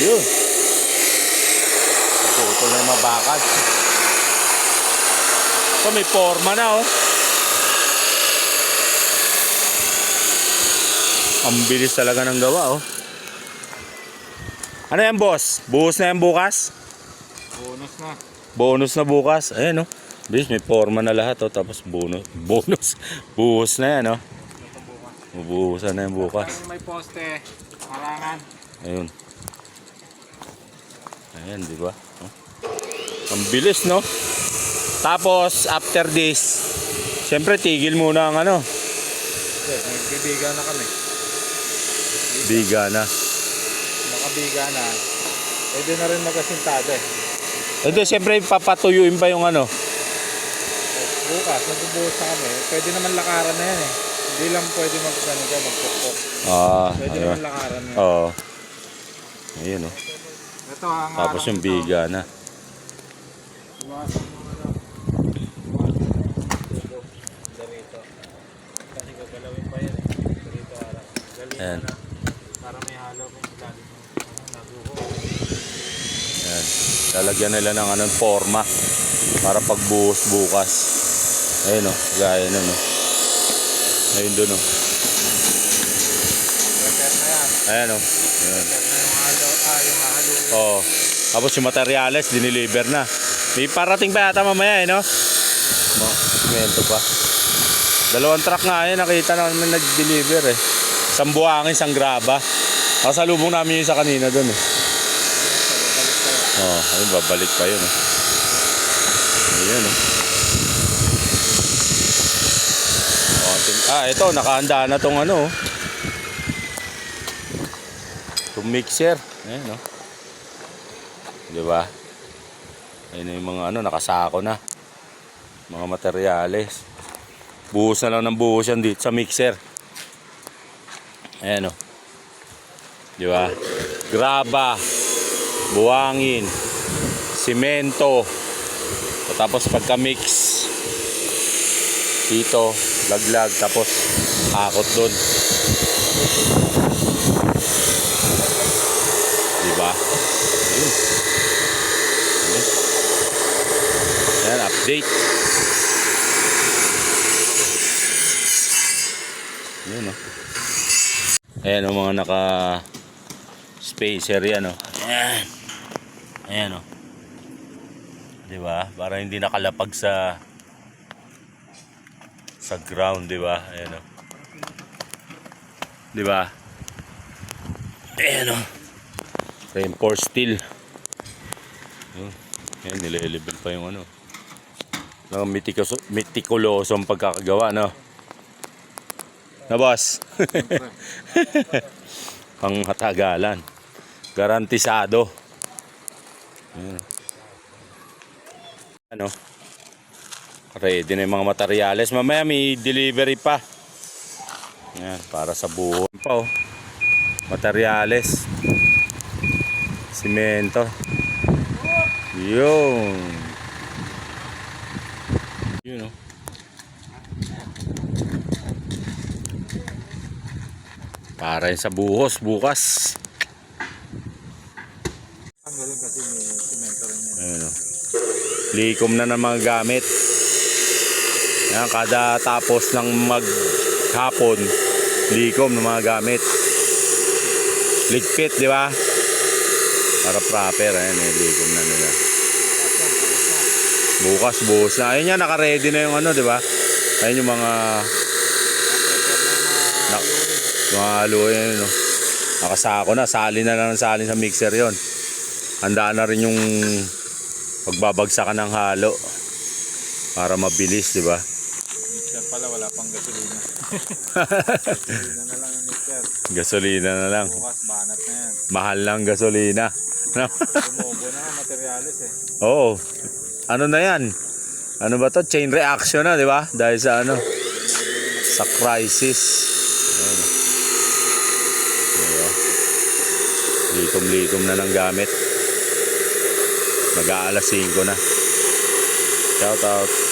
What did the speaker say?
Yun. Putol na yung mga bakal. Ito may forma na oh. Ang bilis talaga ng gawa oh. Ano yan boss? Buhos na yan bukas? Bonus na. Bonus na bukas. Ayan oh. Bilis may forma na lahat oh. Tapos bonus. Buhos na yan oh. Bubuhusan na yan bukas. May poste. Harangan. Ayun. Ayan diba oh. Ang bilis no. Tapos after this, siyempre tigil muna ang ano. Nagbibiga na kami. Biga na. Nakabiga na. Pwede na rin magasintada eh. Ito siyempre papatuyuin pa yung ano. Bukas, nagbubuhos na kami. Pwede naman lakaran na yan eh. Hindi lang pwede magpukpok. Pwede ayun. naman lakaran na yan. Oo. Ayun oh. Ito ang Tapos yung biga na. Iwasan mo na lang. Dito. Kasi gagalawin pa yan eh. Dito harap. Ayan. Galing na. Para may halo. May ilalim ng naguho. Ayan. Lalagyan nila ng anong forma para pagbuhos bukas. Ayun oh. Gaya nun oh. Ayun dun oh. Prepare na yan. Ayan oh. Ayan. Prepare na yung halo. Yung halo. Oo. Tapos yung materyales, diniliver na. May parating pa yata mamaya eh, no? Semento pa. 2 truck nga eh, nakita namin nag-deliver eh. Isang buhangin, isang graba. Kasalubong namin yung isa kanina dun eh. Oo, ayun, babalik pa yun eh. Ayan eh. Ito, nakahanda na tong ano. Itong mixer. Ayan oh. Diba? Ayun na yung mga ano, nakasako na. Mga materyales. Buhos na lang ng buhos yan dito sa mixer. Ayan o. Diba? Graba. Buhangin. Simento. Tapos pagka-mix. Dito. Laglag. Tapos akot dun. Diba? Ayun. Ayan, update. Ayan o. Ayan o mga naka spacer yan o. Ayan. Ayan o. Diba? Para hindi nakalapag sa ground, diba? Ayan o. Diba? Ayan o. Reinforced steel. Ayan, nilelevel pa yung ano. Meticulosong pagkakagawa, no? Na boss? Panghatagalan. Garantisado. Ayan. Ano? Ready na yung mga materyales. Mamaya may delivery pa. Ayan, para sa buo pa oh. Materyales. Simento. Yun. Yun oh. Para yun sa buhos bukas. Ang galing kasi may semento rin yan. Ayun oh. Likom na ng mga gamit. Yan, kada tapos ng maghapon, likom ng mga gamit. Ligpit, di ba? Para proper, ayan eh, likom na nila. Bukas, buhos na. Ayun yan, naka-ready na yung ano, di ba? Ayun yung mga haluin, yun, no? Nakasako na, salin na lang salin sa mixer yon. Handaan na rin yung pagbabagsakan ng halo para mabilis, di ba? Mixer pala, wala pang gasolina. Gasolina na lang ang mixer. Gasolina na lang. Bukas, banat na yan. Mahal lang gasolina. Tumubo na ang materyales eh. Oo. Ano na yan? Ano ba to? Chain reaction na, di ba? Dahil sa ano? Sa crisis. Ayun. Diba? Likom-likom na ng gamit. Mag-aalas 5 na. Shout out.